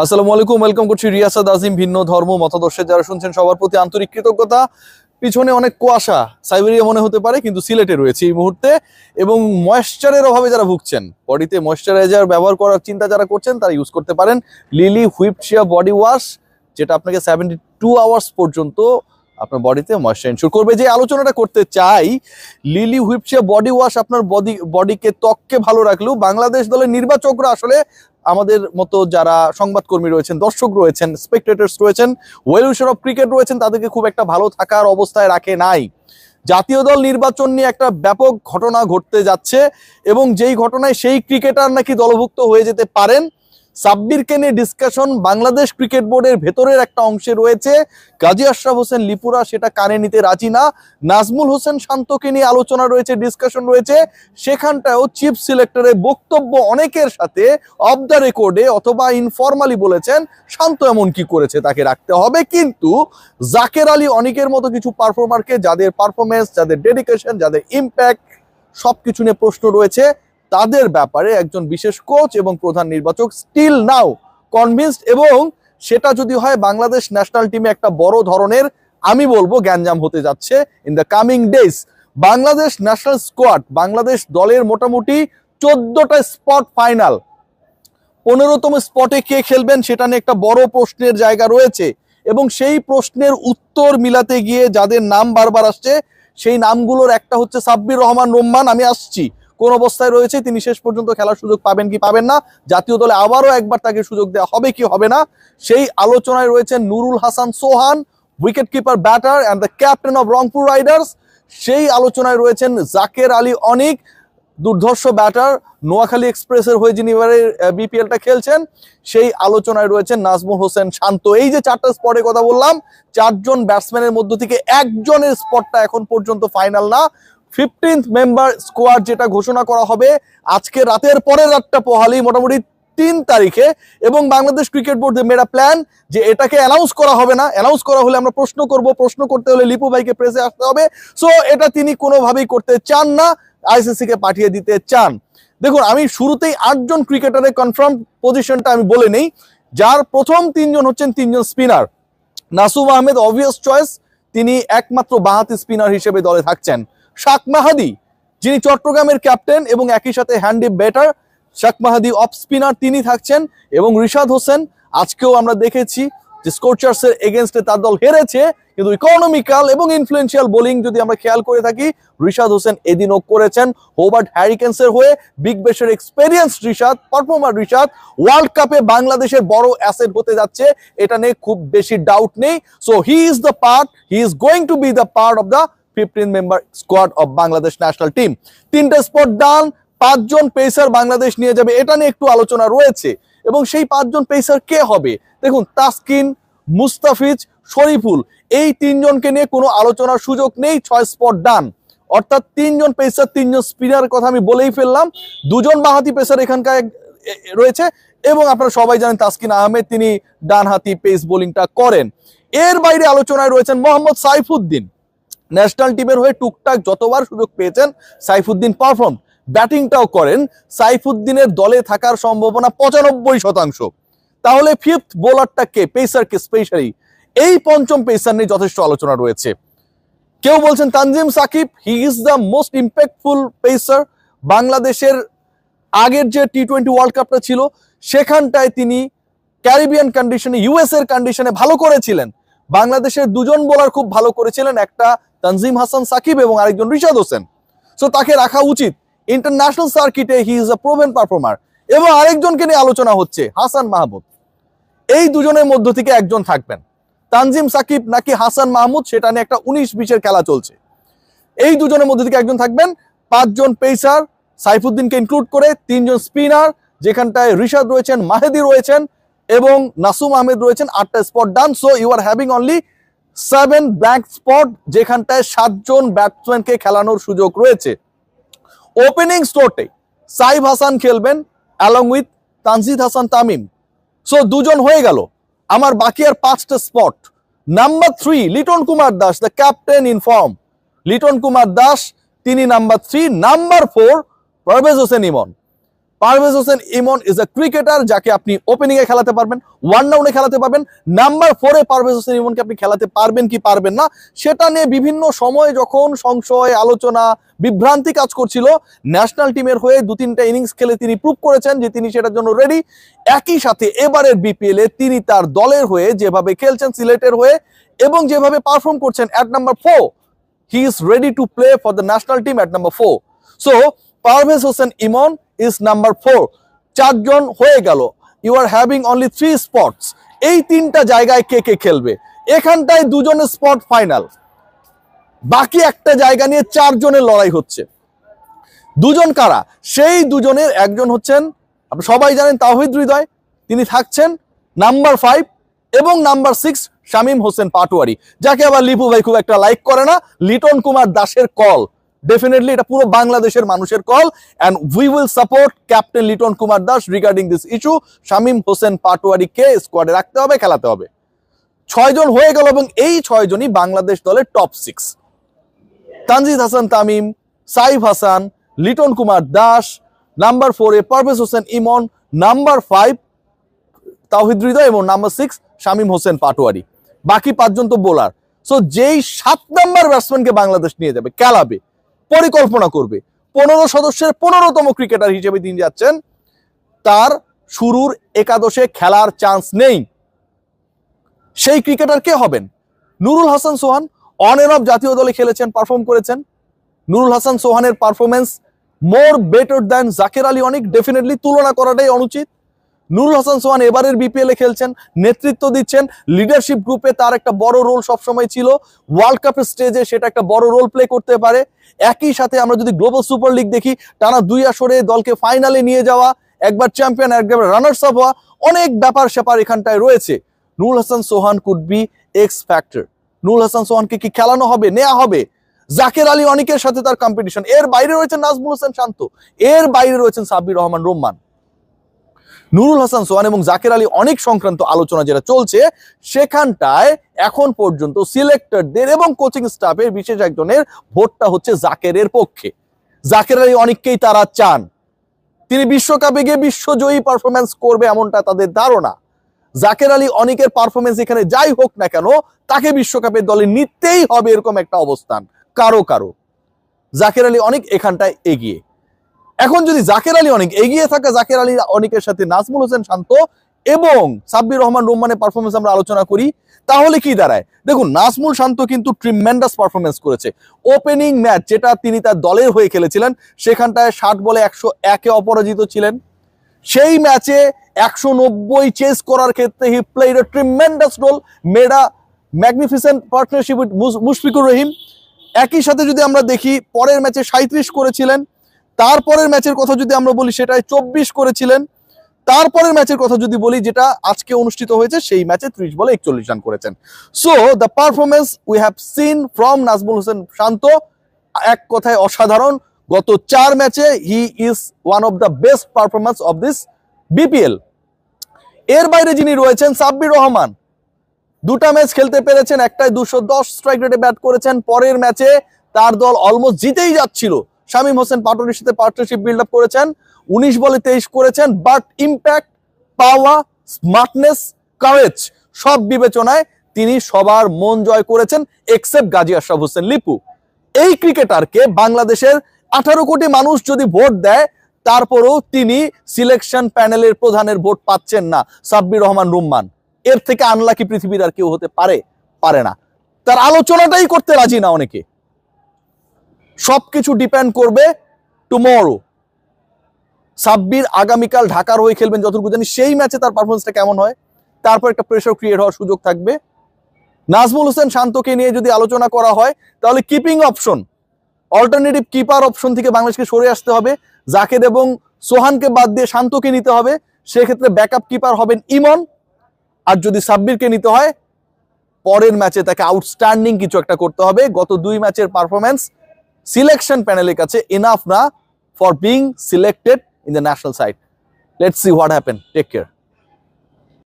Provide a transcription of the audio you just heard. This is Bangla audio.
আসসালামু আলাইকুম, ওয়েলকাম করছি রিয়াসাদ আজিম। ভিন্ন ধর্ম মতাদর্শে যারা শুনছেন সবার প্রতি আন্তরিক কৃতজ্ঞতা। পিছনে অনেক কুয়াশা, সাইবেরিয়া মনে হতে পারে, কিন্তু সিলেটে রয়েছে এই মুহূর্তে। এবং ময়েশ্চারের অভাবে যারা ভুগছেন, বডিতে ময়েশ্চারাইজার ব্যবহার করার চিন্তা যারা করছেন তারা ইউজ করতে পারেন লিলি হুইপড শিয়া বডি ওয়াশ, যেটা আপনাকে 72 আওয়ার্স পর্যন্ত আপনার বডিতে ময়েশ্চার এনশিওর করবে। যে আলোচনাটা করতে চাই, লিলি হুইপড শিয়া বডি ওয়াশ আপনার বডিকে ত্বককে ভালো রাখলেও বাংলাদেশ দলের নির্বাচকরা আসলে আমাদের মতো যারা সংবাদকর্মী রয়েছেন, দর্শক রয়েছেন, স্পেকটেটার্স রয়েছেন, ওয়েল উইশার অফ ক্রিকেট রয়েছেন, তাদেরকে খুব একটা ভালো থাকার অবস্থায় রাখে নাই। জাতীয় দল নির্বাচন নিয়ে একটা ব্যাপক ঘটনা ঘটতে যাচ্ছে এবং যেই ঘটনায় সেই ক্রিকেটার নাকি দলভুক্ত হয়ে যেতে পারেন। সাব্বিরকে নিয়ে ডিসকাশন বাংলাদেশ ক্রিকেট বোর্ডের ভেতরের একটা অংশে রয়েছে। কাজী আশরাফ হোসেন লিপুরা সেটা কানে নিতে রাজি না। নাজমুল হোসেন শান্তকে নিয়ে আলোচনা রয়েছে, ডিসকাশন রয়েছে। সেখানটাও চিফ সিলেক্টরের বক্তব্য অনেকের সাথে অফ দ্য রেকর্ডে অথবা ইনফরমালি বলেছেন শান্ত এমন কি করেছে তাকে রাখতে হবে। কিন্তু জাকের আলী অনেকের মতো কিছু পারফর্মারকে, যাদের পারফরমেন্স, যাদের ডেডিকেশন, যাদের ইম্প্যাক্ট সবকিছু নিয়ে প্রশ্ন রয়েছে, তাদের ব্যাপারে একজন বিশেষ কোচ এবং প্রধান নির্বাচক স্টিল নাও কনভিন্সড। এবং সেটা যদি হয় বাংলাদেশ ন্যাশনাল টিমে একটা বড় ধরনের, আমি বলবো, গ্যাঞ্জাম হতে যাচ্ছে in the coming days. Bangladesh national squad, Bangladesh দলের মোটামুটি 14টা স্পট ফাইনাল, 15তম স্পটে কে খেলবেন সেটা নিয়ে একটা বড় প্রশ্নের জায়গা রয়েছে। এবং সেই প্রশ্নের উত্তর মিলাতে গিয়ে যাদের নাম বারবার আসছে, সেই নামগুলোর একটা হচ্ছে সাব্বির রহমান রোম্মান। আমি আসছি, কোন অবস্থায় রয়েছে, তিনি শেষ পর্যন্ত খেলার সুযোগ পাবেন কি পাবেন না, জাতীয় দলে আবারও একবার তাকে সুযোগ দেওয়া হবে কি হবে না, সেই আলোচনায় রয়েছেন Nurul Hasan Sohan, wicket keeper, batter and the captain of Rangpur Riders. সেই আলোচনায় রয়েছেন জাকের আলী অনিক, দুর্ধর্ষ ব্যাটার, নোয়াখালী এক্সপ্রেসের হয়ে যিনি এবারে বিপিএলটা খেলছেন। সেই আলোচনায় রয়েছেন নাজমুল হোসেন শান্ত। এই যে 4টা স্পটের কথা বললাম, 4জন ব্যাটসম্যানের মধ্য থেকে একজনের স্পটটা এখন পর্যন্ত ফাইনাল না। 15th মেম্বার স্কোয়াড যেটা ঘোষণা করা হবে আজকে রাতের পরের রাতটা পোহালি, মোটামুটি 3 তারিখে। এবং Bangladesh cricket board made a plan যে এটাকে অ্যানাউন্স করা হবে না। অ্যানাউন্স করা হলে আমরা প্রশ্ন করব, প্রশ্ন করতে হলে লিপু ভাইকে প্রেসে আসতে হবে। সো এটা তিনি কোনোভাবেই করতে চান না, আইসিসি কে পাঠিয়ে দিতে চান। দেখুন, আমি শুরুতেই 8জন ক্রিকেটারের কনফার্ম পজিশনটা আমি বলে নেই। যার প্রথম 3জন হচ্ছেন 3জন spinner. Nasum Ahmed obvious choice, তিনি একমাত্র বাঁহাতি স্পিনার হিসেবে দলে থাকছেন। শাক মাহাদি, যিনি চট্টগ্রামের ক্যাপ্টেন এবং একই সাথে হ্যান্ডি ব্যাটার, শাক মাহাদি অফ স্পিনার, তিনি থাকছেন। এবং রিশাদ হোসেন, আজকেও আমরা দেখেছি যে স্কোরচার্সের এগেনস্টে তার দল হেরেছে, কিন্তু ইকোনমিক্যাল এবং ইনফ্লুয়েন্সিয়াল বোলিং যদি আমরা খেয়াল করে থাকি, রিশাদ হোসেন এদিনও করেছেন। হোবার্ট হ্যারিকেন্সের হয়ে বিগ ব্যাশের experience Rishad, performer Rishad, world কাপে বাংলাদেশের বড় অ্যাসেট হতে যাচ্ছে, এটা নিয়ে খুব বেশি ডাউট নেই। So he is going to B the part of the 15 member squad of Bangladesh national team. 3টে স্পট ডান, 5জন পেসার বাংলাদেশ নিয়ে যাবে, এটা নিয়ে একটু আলোচনা রয়েছে। এবং সেই 5জন পেসার কে হবে? দেখুন, তাসকিন, মুস্তাফিজ, শরীফুল, এই 3জনকে নিয়ে কোনো আলোচনার সুযোগ নেই। 6 স্পট ডান, অর্থাৎ 3জন পেসার, 3জন স্পিনারের কথা আমি বলেই ফেললাম। 2জন বাঁহাতি পেসার এখানকার রয়েছে এবং আপনারা সবাই জানেন তাসকিন আহমেদ, তিনি ডানহাতি পেস বোলিংটা করেন। এর বাইরে আলোচনায় রয়েছেন মোহাম্মদ সাইফুদ্দিন। ন্যাশনাল টিমের হয়ে টুকটাক যতবার সুযোগ পেয়েছেন সাইফুদ্দিন পারফর্ম, ব্যাটিংটাও করেন। সাইফুদ্দিনের দলে থাকার সম্ভাবনা 95%। তাহলে 5th বোলারটা কে, পেসারকে স্পেশালি? এই 5ম পেসার নিয়ে যথেষ্ট আলোচনা রয়েছে। কেউ বলছেন Tanzim Sakib, he is the most impactful pacer. বাংলাদেশের আগের যে টি20 ওয়ার্ল্ড কাপটা ছিল সেখানটায় তিনি ক্যারিবিয়ান কন্ডিশনে, ইউএস এর কন্ডিশনে ভালো করেছিলেন। বাংলাদেশের 2জন বোলার খুব ভালো করেছিলেন, একটা তানজিম হাসান সাকিব এবং আরেকজন রিশাদ হোসেন। সো তাকে রাখা উচিত। ইন্টারন্যাশনাল সার্কিটে he is a proven performer. এবং আরেকজনকে নিয়ে আলোচনা হচ্ছে, হাসান মাহমুদ। এই 2জনের মধ্য থেকে একজন থাকবেন। তানজিম সাকিব নাকি হাসান মাহমুদ, সেটা নিয়ে একটা 19-20-এর খেলা চলছে। এই 2জনের মধ্যে থেকে একজন থাকবেন। 5জন পেসার, সাইফুদ্দিনকে ইনক্লুড করে, 3জন স্পিনার, যেখানটায় রিশাদ রয়েছেন, মাহেদি রয়েছেন এবং নাসুম আহমেদ রয়েছেন। 8টা spot done. So you are having only 7 blank spot, যেখানটায় 7জন ব্যাটসম্যানকে খেলানোর সুযোগ রয়েছে। ওপেনিং স্লোটে সাইফ হাসান খেলবেন along with Tanzid Hasan Tamim. So 2জন হয়ে গেল। আমার বাকি আর 5টা স্পট। Number 3 Liton Kumar Das, the captain in form. Liton Kumar Das, তিনি number 3। Number 4 Parvez Hossain Emon. Parvez Hossain Emon is a cricketer যাকে আপনি ওপেনিং এ খেলাতে পারবেন, ওয়ান ডাউনে খেলাতে পারবেন। নাম্বার 4-এ পারভেজ হোসেন ইমনকে আপনি খেলাতে পারবেন কি পারবেন না সেটা নিয়ে বিভিন্ন সময় যখন সংশয়, আলোচনা, বিভ্রান্তি কাজ করছিল, ন্যাশনাল টিমের হয়ে 2-3টা ইনিংস খেলে তিনি প্রুভ করেছেন যে তিনি সেটার জন্য রেডি। একই সাথে এবারের বিপিএল এ তিনি তার দলের হয়ে যেভাবে খেলছেন সিলেটের হয়ে এবং যেভাবে পারফর্ম করছেন at number 4, he is ready to play for the national team at number 4। So Parvez Hossain Emon is number 4। 4 জন হয়ে গেল। You are having only 3 spots. এই 3টা জায়গায় কে কে খেলবে? এখানটায় 2 জনের স্পট ফাইনাল, বাকি একটা জায়গা নিয়ে 4 জনের লড়াই হচ্ছে। 2 জন কারা? সেই 2 জনের একজন হচ্ছেন আপনি সবাই জানেন তাওহিদ হৃদয়, তিনি থাকছেন নাম্বার 5, এবং নাম্বার 6 শামীম হোসেন পাটোয়ারি, যাকে আবার লিপু ভাই খুব একটা লাইক করে না। লিটন কুমার দাসের কল, ডেফিনেটলি এটা পুরো বাংলাদেশের মানুষের call, and we will support captain Liton Kumar Das regarding this issue. Shamim Hossain পাটোয়ারিকে স্কোয়াডে রাখতে হবে, খেলাতে হবে। 6 জন হয়ে গেল এবং এই 6 জনই বাংলাদেশ দলের টপ 6। তানজিদ হাসান তামিম, সাইফ হাসান, লিটন কুমার দাস, নাম্বার 4-এ পারভেজ হোসেন ইমন, নাম্বার 5 তাওহিদ হৃদয় এবং নাম্বার 6 শামীম হোসেন পাটোয়ারি। বাকি 5 জন তো বোলার। সো যেই 7 নাম্বার ব্যাটসম্যানকে বাংলাদেশ নিয়ে যাবে, খেলাবে, পরিকল্পনা করবে, 15 সদস্যের 15তম ক্রিকেটার হিসেবে তিনি যাচ্ছেন, তার শুরুর একাদশে খেলার চান্স নেই। সেই ক্রিকেটার কে হবেন? Nurul Hasan Sohan on and off জাতীয় দলে খেলেছেন, পারফর্ম করেছেন। নুরুল হাসান সোহানের performance more better than Zaker Ali Anik, definitely তুলনা করাটাই অনুচিত। নুরুল হাসান সোহান এবারের বিপিএল এ খেলছেন, নেতৃত্ব দিচ্ছেন, লিডারশিপ গ্রুপে তার একটা বড় রোল সবসময় ছিল, ওয়ার্ল্ড কাপের স্টেজে সেটা একটা বড় রোল প্লে করতে পারে। একই সাথে আমরা যদি গ্লোবাল সুপার লিগ দেখি, টানা 2 আসরে দলকে ফাইনালে নিয়ে যাওয়া, একবার চ্যাম্পিয়ন, একবার রানার্স আপ হওয়া, অনেক ব্যাপার স্যাপার এখানটায় রয়েছে। Nurul Hasan Sohan could be X factor. Nurul Hasan সোহানকে কি খেলানো হবে, নেওয়া হবে? জাকের আলী অনিকের সাথে তার কম্পিটিশন। এর বাইরে রয়েছেন নাজমুল হোসেন শান্ত, এর বাইরে রয়েছেন সাব্বির রহমান রোম্মান। নুরুল হাসান সোহান এবং জাকের আলী অনেক সংক্রান্ত আলোচনা যেটা চলছে, সেখানটায় এখন পর্যন্ত সিলেক্টরদের এবং কোচিং স্টাফের বিশেষ একজনের ভোটটা হচ্ছে জাকেরের পক্ষে। জাকের আলী অনেককেই তারা চান, তিনি বিশ্বকাপে গিয়ে বিশ্বজয়ী পারফরমেন্স করবে এমনটা তাদের ধারণা। জাকের আলী অনেকের পারফরমেন্স এখানে যাই হোক না কেন, তাকে বিশ্বকাপের দলে নিতেই হবে এরকম একটা অবস্থান কারো কারো। জাকের আলী অনেক এখানটায় এগিয়ে। এখন যদি জাকের আলী অনেক এগিয়ে থাকে, জাকের আলী অনেকের সাথে নাজমুল হোসেন শান্ত এবং সাব্বির রহমান রোম্মানের পারফরমেন্স আমরা আলোচনা করি, তাহলে কি দাঁড়ায়? দেখুন, নাজমুল শান্ত কিন্তু ট্রিমেন্ডাস পারফরমেন্স করেছে। ওপেনিং ম্যাচ যেটা তিনি তার দলের হয়ে খেলেছিলেন, সেখানটায় 60 বলে 101-এ অপরাজিত ছিলেন। সেই ম্যাচে 190 চেস করার ক্ষেত্রে he played a tremendous role, made a magnificent partnership with Mushfiqur Rahim. একই সাথে যদি আমরা দেখি, পরের ম্যাচে 37 করেছিলেন। তারপরের ম্যাচের কথা যদি আমরা বলি, সেটায় 24 করেছিলেন। তারপরের ম্যাচের কথা যদি বলি, যেটা আজকে অনুষ্ঠিত হয়েছে, সেই ম্যাচে 30 বলে 41 রান করেছেন। So the performance we have seen from Najmul Hossain Shanto এক কথায় অসাধারণ। গত 4 ম্যাচে he is one of the best performance of this BPL. এর বাইরে যিনি রয়েছেন সাব্বির রহমান, 2টা ম্যাচ খেলতে পেরেছেন, একটাই 210 স্ট্রাইক রেটে ব্যাট করেছেন। পরের ম্যাচে তার দল অলমোস্ট জিতেই যাচ্ছিল, শামীম হোসেন পাটোয়ারির সাথে পার্টনারশিপ বিল্ড আপ করেছেন, 19 বলে 23 করেছেন। But impact, power, smartness, courage সব বিবেচনায় তিনি সবার মন জয় করেছেন, এক্সেপ্ট গাজী আশরাফ হোসেন লিপু। এই ক্রিকেটারকে বাংলাদেশের 18 কোটি মানুষ যদি ভোট দেয়, তারপরেও তিনি সিলেকশন প্যানেলের প্রধানের ভোট পাচ্ছেন না, সাব্বির রহমান রোম্মান। এর থেকে আনলাকি পৃথিবীর আর কেউ হতে পারে না। তার আলোচনাটাই করতে রাজি না অনেকে। সবকিছু ডিপেন্ড করবে টুমরো। সাব্বির আগামীকাল ঢাকার হয়ে খেলবেন যতটুকু জানি, সেই ম্যাচে তার পারফরমেন্সটা কেমন হয়, তারপর একটা প্রেসার ক্রিয়েট হওয়ার সুযোগ থাকবে। নাজমুল হোসেন শান্তকে নিয়ে যদি আলোচনা করা হয়, তাহলে keeping option, alternative keeper option থেকে বাংলাদেশকে সরে আসতে হবে। জাকের এবং সোহানকে বাদ দিয়ে শান্তকে নিতে হবে। সেক্ষেত্রে ব্যাকআপ কিপার হবেন ইমন। আর যদি সাব্বিরকে নিতে হয়, পরের ম্যাচে তাকে আউটস্ট্যান্ডিং কিছু একটা করতে হবে। গত 2 ম্যাচের পারফরমেন্স সিলেকশন প্যানেলের কাছে এনাফ না for being selected in the national side. Let's see what happen. Take care.